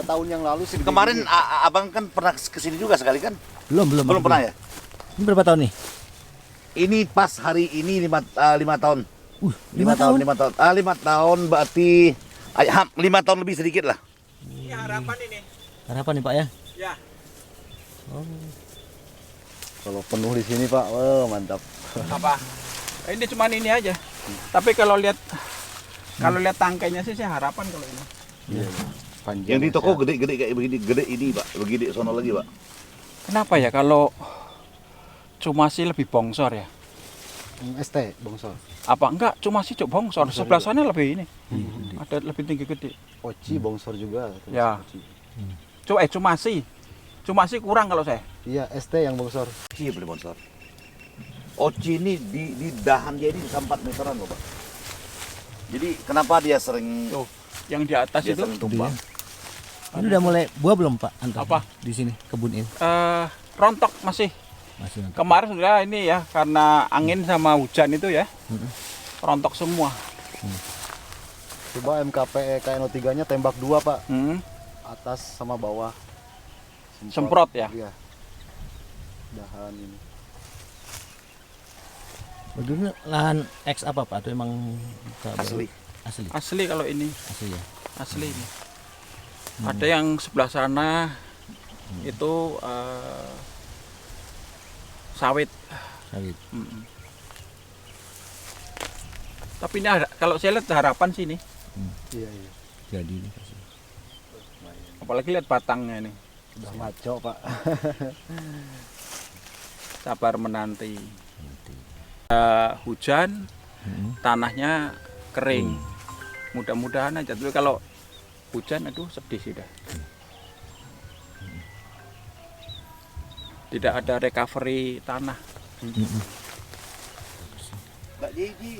tahun yang lalu sih. Kemarin abang kan pernah kesini juga sekali kan? Belum Pernah ya? Ini berapa tahun nih? Ini pas hari ini 5 tahun. 5 tahun. 5 tahun berarti 5 tahun lebih sedikit lah. Ini harapan ini. Harapan nih Pak ya? Ya. Oh. Kalau penuh di sini Pak, wah mantap. Apa? Ini cuma ini aja. Tapi kalau lihat tangkainya sih harapan kalau ini. Iya. Panjang. Yang di toko gede-gede kayak begini, gede ini Pak, begini sono lagi Pak. Kenapa ya kalau cuma sih lebih bongsor ya? ST bongsor. Apa enggak? Cuma sih cuk bongsor. Sebelah sana lebih ini. Ada lebih tinggi gede. Oci bongsor juga. Ya. Oci. Cuma sih kurang kalau saya. Iya, ST yang bongsor. Iya boleh sponsor. Oci ini di dahan dia ini 4 meteran loh Pak. Jadi kenapa dia sering Tuh, yang di atas dia itu sering tumpah? Ini udah mulai buah belum Pak? Anton? Apa? Di sini kebun ini rontok masih. masih nanti. Kemarin sudah ini ya karena angin sama hujan itu ya. Rontok semua. Coba MKP KNO3-nya tembak 2 Pak. Hmm. Atas sama bawah. Semprot ya? Iya. Dahan ini. Begini lahan X apa Pak? Itu emang Asli. Asli. Asli kalau ini, Asli ya. asli ini. Ada yang sebelah sana itu sawit. Sawit. Mm-mm. Tapi ini kalau saya lihat harapan sini, Iya, iya. Jadi ini pasti. apalagi lihat batangnya ini. Udah maco Pak. Sabar menanti. Hujan, tanahnya kering. Mudah-mudahan aja. Tapi kalau hujan, aduh sedih sudah. Tidak ada recovery tanah. Mbak Gigi.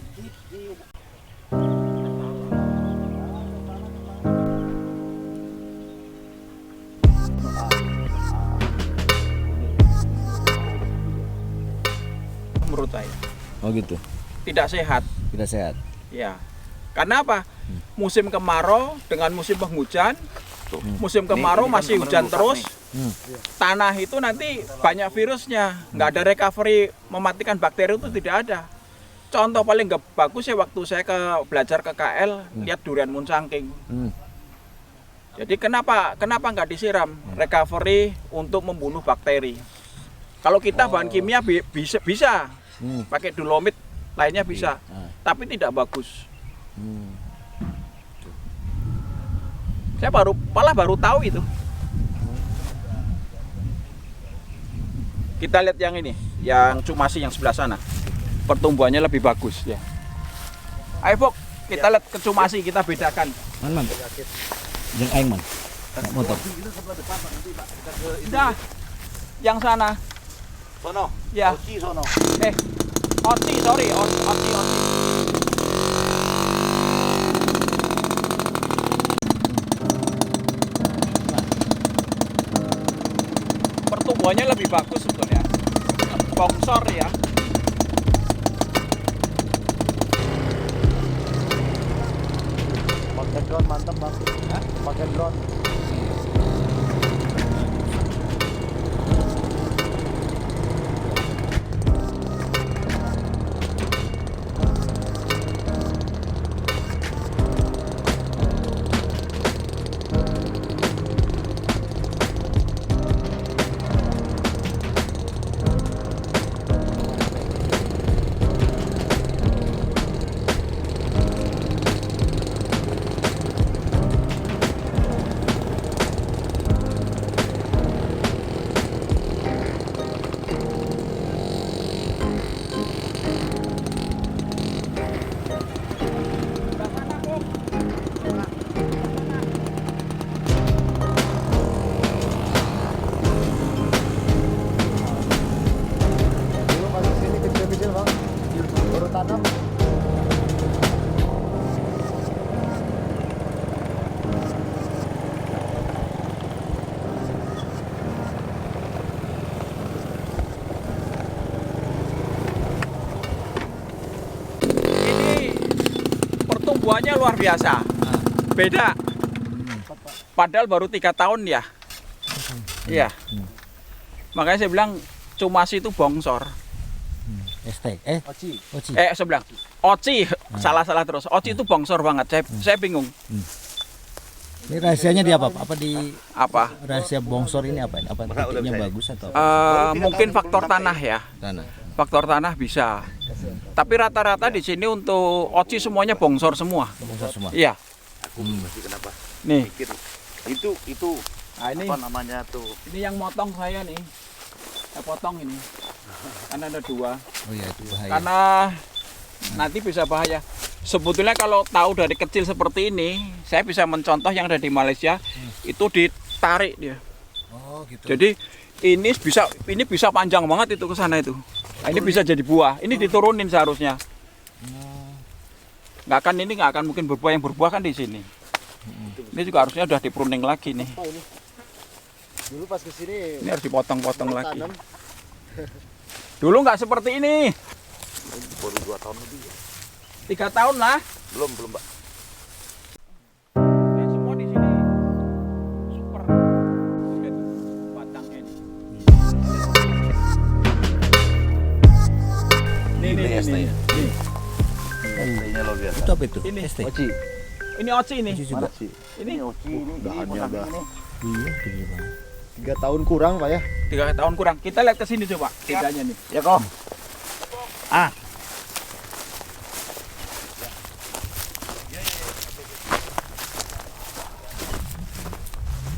Menurut saya Oh gitu. tidak sehat. Tidak sehat. Ya, karena apa? Musim kemarau dengan musim penghujan, musim kemarau Ini kan masih hujan rusak terus, nih. tanah itu nanti banyak virusnya, nggak ada recovery mematikan bakteri itu tidak ada. Contoh paling nggak bagus ya waktu saya belajar ke KL, lihat durian muncangking. Jadi kenapa nggak disiram recovery untuk membunuh bakteri? Kalau kita bahan kimia bisa pakai dolomit lainnya bisa, tapi tidak bagus. Saya baru tahu itu. Kita lihat yang ini, yang cumasi yang sebelah sana. Pertumbuhannya lebih bagus ya. Ayo Fok, kita lihat ke cumasi, kita bedakan. Man. Yang aing man. Motor. Dah, yang sana. Sono. Ya. Oci sono. Oti, sorry, oti. Pertumbuhannya lebih bagus sebetulnya. Bongsor ya. Pakai drone mantap Bang. Pakai drone. Dulu masuk sini kecil-kecil Bang. Baru tanam. Ini pertumbuhannya luar biasa. Beda. Padahal baru 3 tahun ya. Iya. Makanya saya bilang Cumasi itu bongsor. ST. Oci. Oci. Saya bilang Oci, salah terus. Oci itu bongsor banget. Saya bingung. Ini rahasianya di apa? Apa di Apa? rahasia bongsor ini apa? Apa titiknya bagus atau apa? Mungkin faktor tanah ya. Tanah. Faktor tanah bisa. Tapi rata-rata di sini untuk Oci semuanya bongsor semua. Bongsor semua. Iya. Aku ngerti kenapa. Nih, Pikir itu nah ini apa namanya tuh? ini yang motong saya nih. Saya potong ini. Karena ada 2. Oh iya, itu bahaya. Karena nanti bisa bahaya. Sebetulnya kalau tahu dari kecil seperti ini, saya bisa mencontoh yang ada di Malaysia, itu ditarik dia. Oh, gitu. Jadi ini bisa panjang banget itu ke sana itu. Nah, ini bisa jadi buah. Ini diturunin seharusnya. Nggak akan mungkin berbuah, yang berbuah kan di sini. Ini juga harusnya udah dipruning lagi nih. Oh, ini. Dulu pas kesini Ini harus dipotong-potong lagi. tanam. Dulu nggak seperti ini. Baru 2 tahun lebih ya. 3 tahun lah. Belum, Pak. Yang semua di sini super. Lihat batangnya ini. Ini ST ya? Nih. ST-nya luar biasa. Itu apa itu? Ini. ST. Oci. Ini Oci ini. Oci juga. Ini Dahannya udah Iya, gede banget. 3 tahun kurang Pak ya. 3 tahun kurang. Kita lihat ke sini coba. Bedanya nih. Ya kok.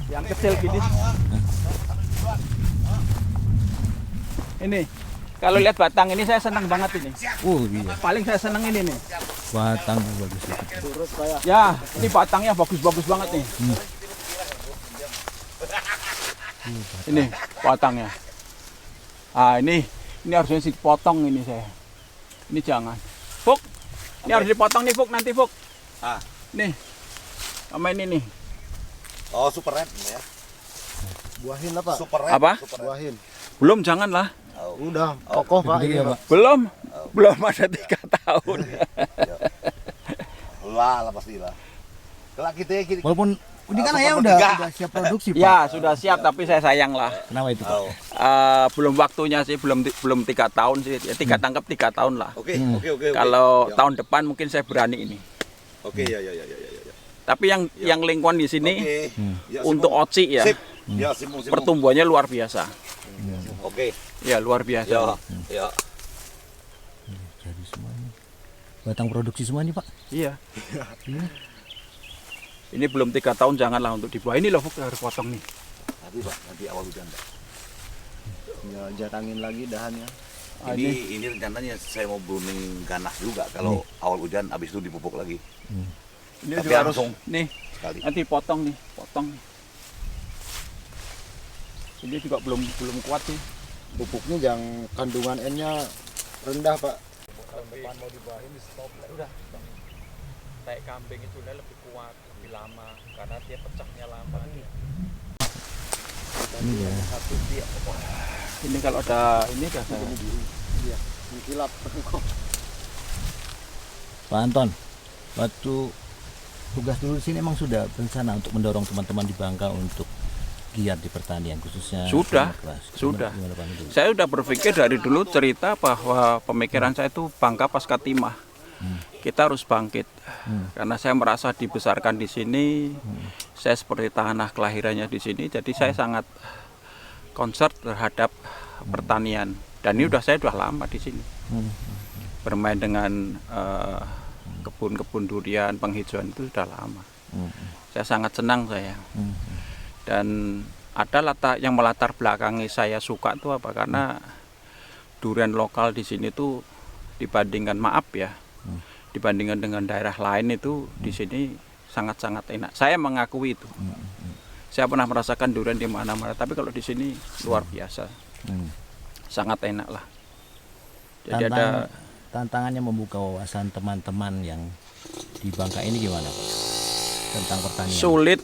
Yang kecil gini. Ini. Kalau lihat batang ini saya senang banget ini. Oh iya, Paling saya senang ini nih. batang bagus itu. Terus Pak ya. Ya, ini batangnya bagus-bagus banget nih. Ini batangnya. Ah, ini harusnya dipotong ini saya. Ini jangan. Fuk. Ini harus dipotong nih, Fuk, nanti Fuk. Ah. Nih. Sama ini nih. Oh, super red ya. Buahin lah Pak. Super red. Apa? Super red. Buahin. Belum, jangan lah. Udah kokoh Pak. Gede Ini, ya, Pak. Belum ada 3 tahun. Lah pastilah. Kalau kita Walaupun ini kan ayam sepertiga. udah siap produksi, Pak. Ya, sudah siap tapi saya sayang lah. Kenapa itu, Pak? Belum waktunya sih, belum 3 tahun sih. Ya, 3 tangkap 3 tahun lah. Oke. Kalau Ya. tahun depan mungkin saya berani ini. Oke, ya. Tapi yang lingkungan di sini Oke. Ya, untuk Simon. Oci ya, Sip. Ya, Simon. pertumbuhannya luar biasa. Oke. Ya, luar biasa. Ya. Jadi semuanya. Batang produksi semua nih, Pak. Iya. Ini belum 3 tahun, janganlah untuk dibuah. Ini loh, Fuk, harus potong nih. Nanti Pak, nanti awal hujan Pak. Ya, jarangin lagi dahannya. Ini rencananya saya mau booming ganas juga kalau awal hujan, habis itu dipupuk lagi. Ini Tapi juga harus langsung nih, sekali. nanti potong nih, potong. Ini juga belum kuat sih. Pupuknya yang kandungan N-nya rendah Pak. Tai kambing itu lebih kuat, lebih lama karena dia pecahnya lama. Ini ya. Ini kalau ada ini dah saya. Iya, mengkilap. Pak Anton, waktu tugas dulu di sini emang sudah berencana untuk mendorong teman-teman di Bangka untuk giat di pertanian khususnya Sudah, keras. sudah. Gimana, Pak Anton? Saya udah berpikir dari dulu cerita bahwa pemikiran saya itu Bangka pasca timah. Kita harus bangkit. Karena saya merasa dibesarkan di sini. Saya seperti tanah kelahirannya di sini, jadi saya sangat concern terhadap pertanian. Dan ini saya udah lama di sini. Bermain dengan kebun-kebun durian, penghijauan itu sudah lama. Saya sangat senang saya. Dan ada yang melatar belakangi saya suka itu apa? Karena durian lokal di sini tuh dibandingkan dibandingkan dengan daerah lain itu di sini sangat-sangat enak. Saya mengakui itu. Saya pernah merasakan durian di mana-mana, tapi kalau di sini luar biasa. Sangat enak lah. Jadi Tantangannya membuka wawasan teman-teman yang di Bangka ini gimana, Pak? Tentang pertanian. Sulit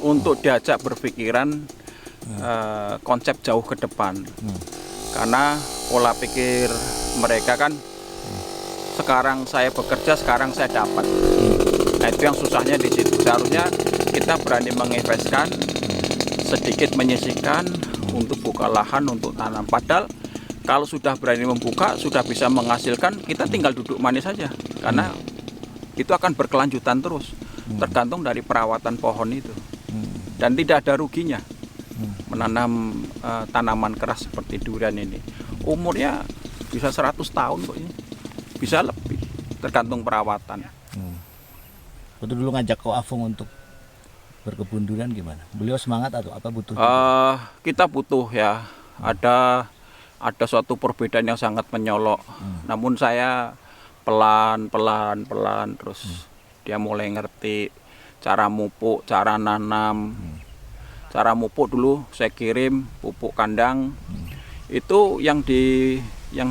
untuk diajak berpikiran konsep jauh ke depan. Karena pola pikir mereka kan sekarang saya bekerja, sekarang saya dapat. Nah, itu yang susahnya di situ. Seharusnya kita berani menginvestkan sedikit menyisihkan untuk buka lahan untuk tanam. Padahal kalau sudah berani membuka, sudah bisa menghasilkan, kita tinggal duduk manis saja. Karena itu akan berkelanjutan terus, tergantung dari perawatan pohon itu. Dan tidak ada ruginya menanam tanaman keras seperti durian ini. Umurnya bisa 100 tahun kok ini. Bisa lebih, tergantung perawatan. Waktu dulu ngajak Ko Afung untuk berkebun durian gimana? Beliau semangat atau apa butuh? Kita butuh ya. Ada suatu perbedaan yang sangat menyolok. Namun saya pelan terus dia mulai ngerti cara mupuk, cara nanam. Cara mupuk dulu saya kirim pupuk kandang. Itu yang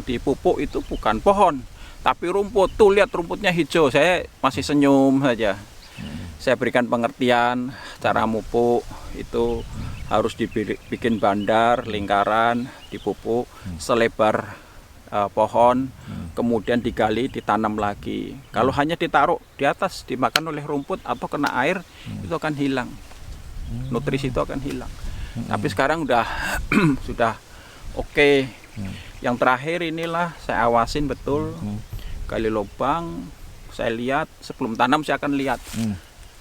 dipupuk itu bukan pohon, tapi rumput. Tuh lihat rumputnya hijau. Saya masih senyum saja. Saya berikan pengertian cara mupuk itu harus dibikin bandar, lingkaran, dipupuk selebar pohon, kemudian digali, ditanam lagi. Kalau hanya ditaruh di atas, dimakan oleh rumput atau kena air, itu akan hilang. Nutrisi itu akan hilang. Tapi sekarang sudah oke. Yang terakhir inilah saya awasin betul, gali lubang, saya lihat sebelum tanam saya akan lihat.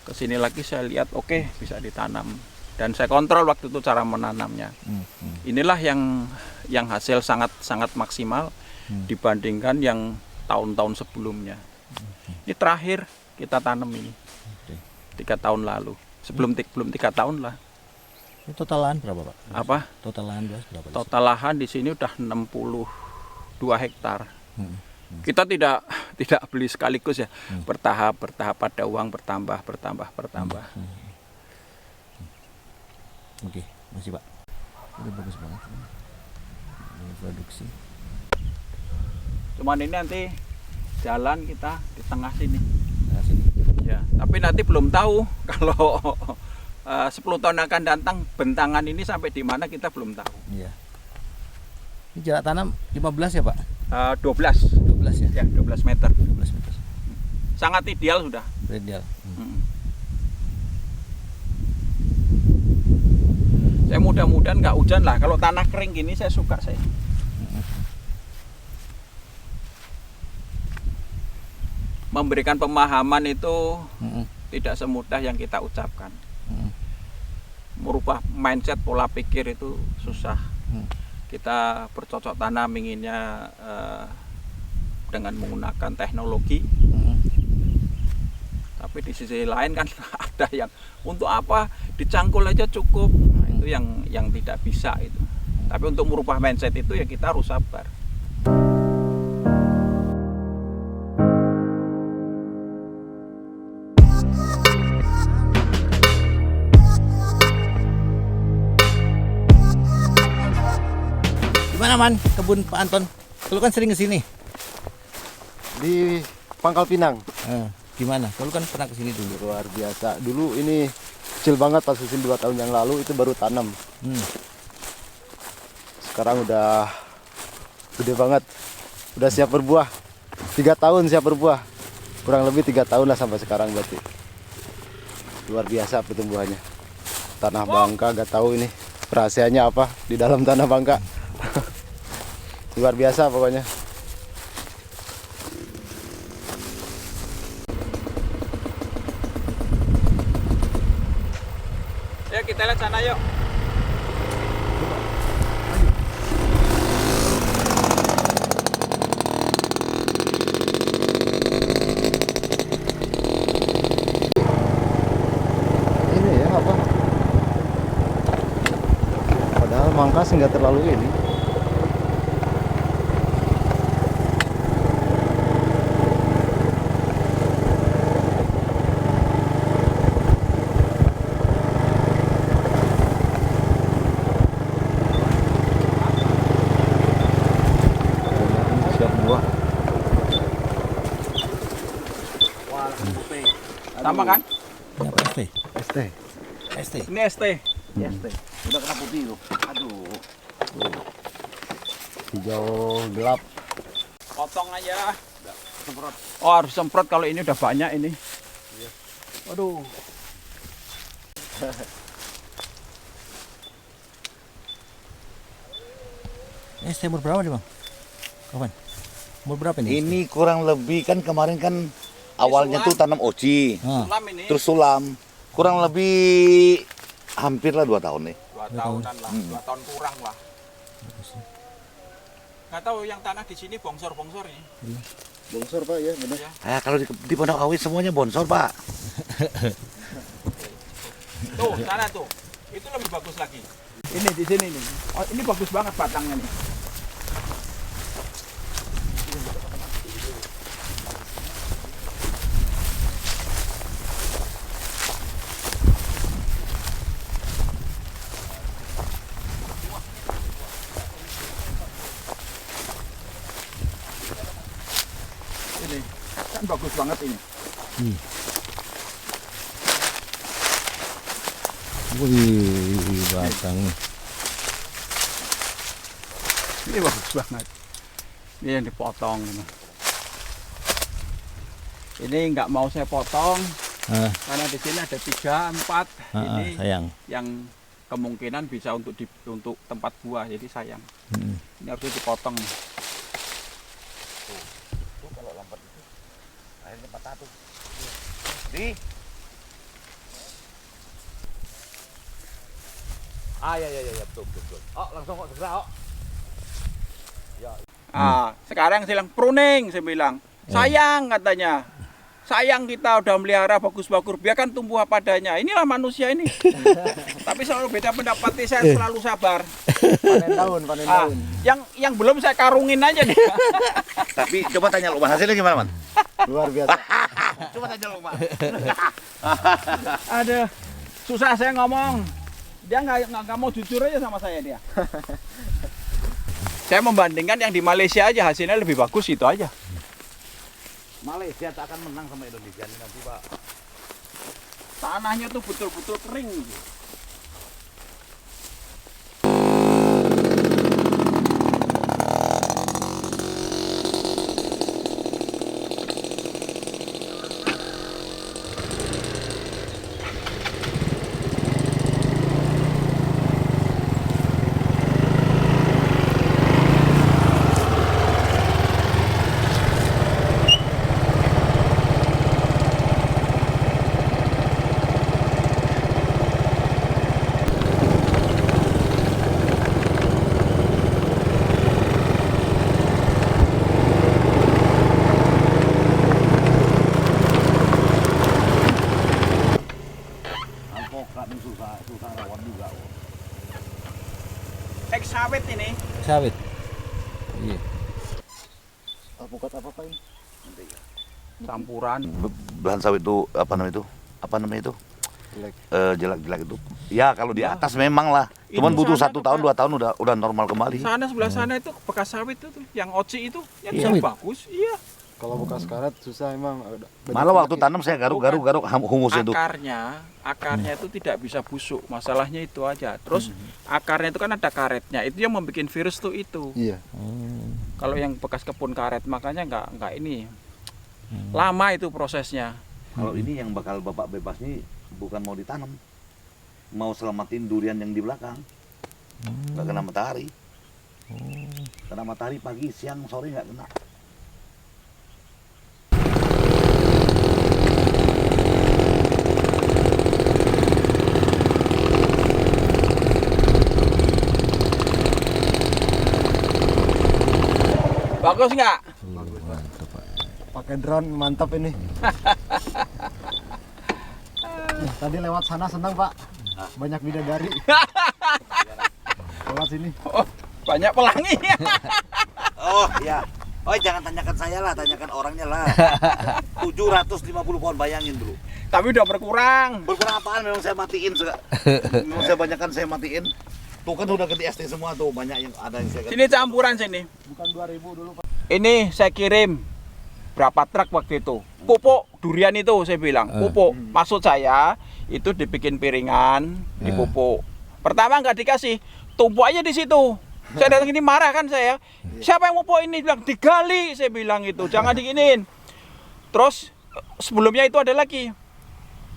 Kesini lagi saya lihat oke, bisa ditanam. Dan saya kontrol waktu itu cara menanamnya. Inilah yang hasil sangat maksimal dibandingkan yang tahun-tahun sebelumnya. Ini terakhir kita tanam ini 3 tahun lalu. Belum 3 tahun lah. Ini total lahan berapa, Pak? Apa? Total lahan luas berapa? Total lahan di sini udah 62 hektar. Kita tidak beli sekaligus ya, bertahap ada uang bertambah. Oke, masih Pak. Udah bagus banget. Ini produksi. Cuman ini nanti jalan kita di tengah sini. Nah, sini. Ya, tapi nanti belum tahu kalau 10 tahun akan datang bentangan ini sampai di mana kita belum tahu. Iya. Ini jarak tanam 15 ya, Pak? 12 ya? Ya, 12 meter. 12 meter. Sangat ideal sudah. Ideal. Saya mudah-mudahan nggak hujan lah. Kalau tanah kering gini saya suka saya. Memberikan pemahaman itu tidak semudah yang kita ucapkan. Merubah mindset pola pikir itu susah. Kita bercocok tanam inginnya dengan menggunakan teknologi. Tapi di sisi lain kan ada yang untuk apa dicangkul aja cukup. Nah, itu yang tidak bisa itu. Tapi untuk merubah mindset itu ya kita harus sabar. Gimana Man, kebun Pak Anton? Lu kan sering kesini. Di Pangkal Pinang. Gimana? Lu kan pernah kesini dulu. Luar biasa. Dulu ini kecil banget pas usin 2 tahun yang lalu itu baru tanam. Sekarang udah gede banget. Udah siap berbuah. 3 tahun siap berbuah. Kurang lebih 3 tahun lah sampai sekarang berarti. Luar biasa pertumbuhannya. Tanah Bangka gak tahu ini rahasianya apa di dalam tanah Bangka. Luar biasa pokoknya. Ya kita lihat sana yuk. Ini ya apa? Padahal Mangkas nggak terlalu ini. Siap buah. Sama kan? Ini apa ST? ST. ST. Ini ST. Ya, ST. Udah kena putih loh. Aduh. Hijau gelap. Potong aja. Semprot. Oh harus semprot kalau ini udah banyak ini. Aduh. Umur berapa nih bang? Kapan? Umur berapa ini? Ini kurang lebih kan kemarin kan awalnya tuh tanam oci, Sulam ini. terus sulam. Kurang lebih hampir lah 2 tahun nih. 2 tahunan lah, 2 tahun kurang lah. Nggak tahu yang tanah di sini bongsor-bongsor ini. Bongsor Pak ya, benar. Kalau di Pondok Awit semuanya bonsor, Pak. Tuh, sana tuh. Itu lebih bagus lagi. Ini di sini nih. Oh, ini bagus banget batangnya nih. Ini kan bagus banget ini. Wih, batang. Ini bagus banget. Ini yang dipotong ini. Ini nggak mau saya potong karena di sini ada 3, 4. Ini Sayang. yang kemungkinan bisa untuk tempat buah, jadi sayang. Ini harusnya dipotong. Tuh kalau lambat itu akhirnya patah tuh. Di. Ya, betul. Oh, langsung kok segera, oh. Sekarang saya bilang pruning, saya bilang. Sayang katanya. Sayang kita udah melihara bagus-bagus, biarkan tumbuh apa adanya. Inilah manusia ini. Tapi selalu beda pendapat, saya selalu sabar. Panen daun. Yang belum saya karungin aja nih. Tapi coba tanya Lukman, hasilnya gimana, Man? Luar biasa. Coba tanya Lukman. Aduh, susah saya ngomong. Dia nggak mau jujur aja sama saya dia. Saya membandingkan yang di Malaysia aja hasilnya lebih bagus itu aja. Malaysia tak akan menang sama Indonesia ini nanti, Pak. Tanahnya tuh betul-betul kering. Alpokat ini susah rawan juga. Eks sawit ini. Sawit. Iya. Alpukat apa Pak ini? Campuran. Belahan sawit itu apa namanya itu? Jelek. Jelek itu. Ya kalau di atas memang lah. Cuman Ini butuh sana 1 tuh, tahun Pak. 2 tahun udah normal kembali. Sana sebelah sana itu bekas sawit itu tuh, yang oci itu, yang Iya. yang bagus. Iya. Kalau bekas karet susah emang. Malah waktu tanam saya garuk humus itu. Akarnya itu tidak bisa busuk. Masalahnya itu aja. Terus akarnya itu kan ada karetnya. Itu yang membuat virus tuh itu. Iya. Kalau yang bekas kebun karet makanya nggak ini. Lama itu prosesnya. Kalau ini yang bakal Bapak bebas nih bukan mau ditanam. Mau selamatin durian yang di belakang. Nggak kena matahari. Kena matahari pagi, siang, sore nggak kena. Bagus nggak? Mantap, Pak. Pakai drone mantap ini. Tadi lewat sana senang Pak. Banyak bidadari. Lewat sini. Oh, banyak pelangi. Oh iya. Oh jangan tanyakan saya lah, tanyakan orangnya lah. 750 pohon, bayangin dulu. Tapi udah berkurang. Berkurang apaan? Memang saya matiin. Memang saya banyakkan saya matiin. Tuh kan udah ganti ST semua tuh, banyak yang ada yang saya ganti. Sini campuran sini. Bukan 2000 dulu Pak. Ini saya kirim berapa truk waktu itu. Pupuk durian itu saya bilang. Pupuk. Maksud saya itu dibikin piringan, dipupuk. Pertama nggak dikasih, tumpuk aja di situ. Saya datang ini marah kan saya. Siapa yang pupuk ini? Bilang digali, saya bilang itu. Jangan diginin. Terus sebelumnya itu ada lagi.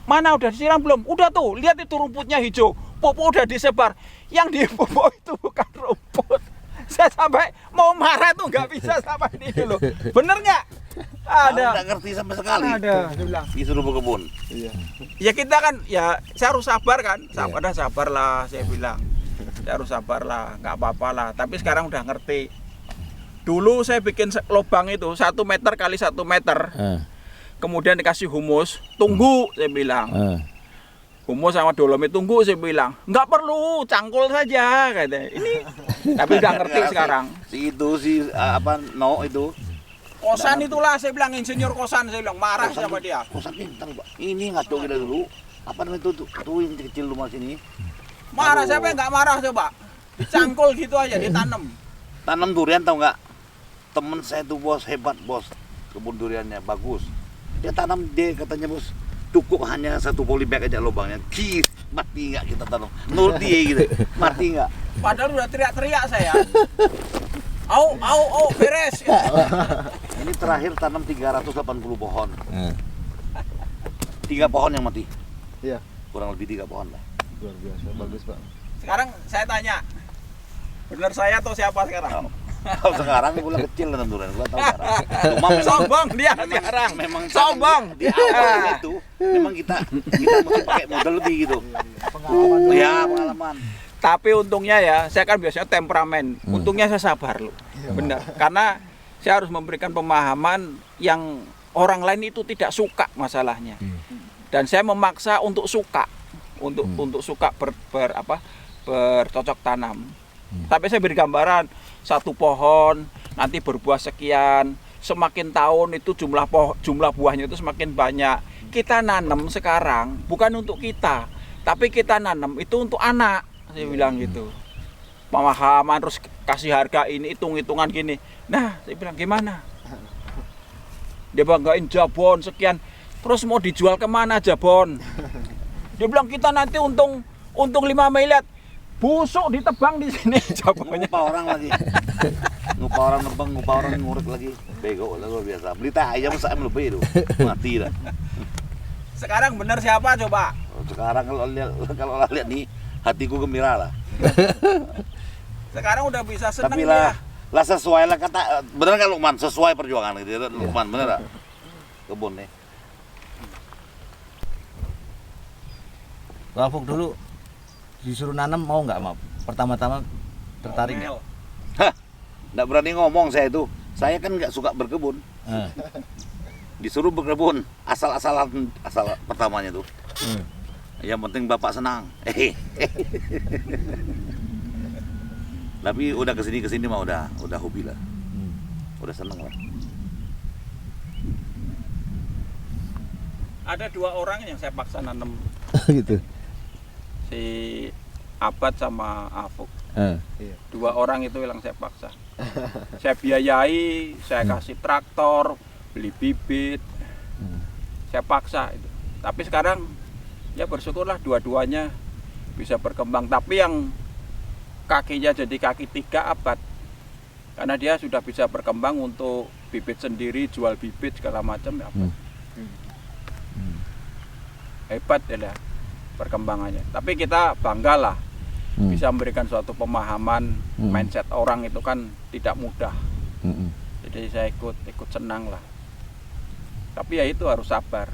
mana udah disiram belum? Udah tuh, lihat itu rumputnya hijau, pupuk udah disebar. Yang di pupuk itu bukan rumput. Saya sampai mau marah tuh nggak bisa sama ini loh. Bener nggak? Ada. Nggak ngerti sama sekali. Ada, saya bilang. Disuruh berkebun. Iya. Ya kita kan, ya saya harus sabar kan. Sabar lah, saya bilang. Saya harus sabar lah, nggak apa-apa lah. Tapi sekarang udah ngerti. Dulu saya bikin lubang itu 1 meter kali 1 meter. Kemudian dikasih humus, tunggu saya bilang. Humus sama dolomit tunggu saya bilang. Nggak perlu, cangkul saja katanya. Ini tapi udah ngerti sekarang. Si No itu. Kosan itulah saya bilang, insinyur kosan saya bilang, marah sama dia. Kosan pintar, Pak. Ini ngaco kita dulu. Apa namanya itu tuh yang kecil rumah sini. Marah siapa yang nggak marah coba? Dicangkul gitu aja, ditanam. Tanam durian tahu nggak? Temen saya tuh bos, hebat bos. Kebun duriannya bagus. Dia tanam, dia katanya bos, cukup hanya 1 polybag aja lubangnya. Kis, mati nggak kita tanam? Menurut dia gitu, mati nggak? Padahal udah teriak-teriak saya. Au, beres. Ini terakhir tanam 380 pohon. 3 pohon yang mati. Iya. Kurang lebih 3 pohon lah. Luar biasa, bagus Pak. Sekarang saya tanya, benar saya atau siapa sekarang? Kalau sekarang gula kecil dan durian, gua tahu sekarang. Cuma memang, Sombong dia sekarang. memang Sombong. di awal itu memang kita mesti pakai modal lebih gitu. Pengalaman. Ya, pengalaman. Tapi untungnya ya, saya kan biasanya temperamen. Untungnya saya sabar loh. Benar. Karena saya harus memberikan pemahaman yang orang lain itu tidak suka masalahnya. Dan saya memaksa untuk suka, untuk suka bercocok tanam. Tapi saya beri gambaran, 1 pohon nanti berbuah sekian, semakin tahun itu jumlah buahnya itu semakin banyak. Kita nanam sekarang bukan untuk kita, tapi kita nanam itu untuk anak. Saya bilang gitu. Pemahaman terus kasih harga ini, hitung-hitungan gini. Nah, saya bilang gimana? Dia banggain jabon sekian. Terus mau dijual kemana jabon? Dia bilang kita nanti untung 5 miliar. Busuk ditebang di sini jabonnya. Ngupa orang lagi. Ngupa orang nebang, ngupa orang ngurek lagi. Bego lah luar biasa. Beli teh ayam saya lebih itu. Mati dah. Sekarang benar siapa coba? Sekarang kalau lihat nih, hatiku gembira lah. Sekarang udah bisa seneng Tapi dia. lah sesuai lah kata, bener kan Lukman, sesuai perjuangan gitu. Lukman bener gak? Kebun nih. Pak Afuk dulu disuruh nanam mau nggak, Mak? Pertama-tama tertarik nggak? Hah, nggak berani ngomong saya itu. Saya kan nggak suka berkebun. Disuruh berkebun, asal pertamanya tuh. Yang penting bapak senang. Tapi udah kesini mah udah hobi lah. Udah seneng lah. Ada 2 orang yang saya paksa nanam, Gitu. si Abad sama Afuk. 2 orang itu yang saya paksa. Saya biayai, saya kasih traktor, beli bibit, saya paksa itu. Tapi sekarang ya bersyukurlah dua-duanya bisa berkembang. Tapi yang kakinya jadi kaki 3 Abad, karena dia sudah bisa berkembang untuk bibit sendiri, jual bibit segala macam ya. Hebat ya perkembangannya. Tapi kita banggalah bisa memberikan suatu pemahaman. Mindset orang itu kan tidak mudah. Jadi saya ikut senang lah. Tapi ya itu harus sabar.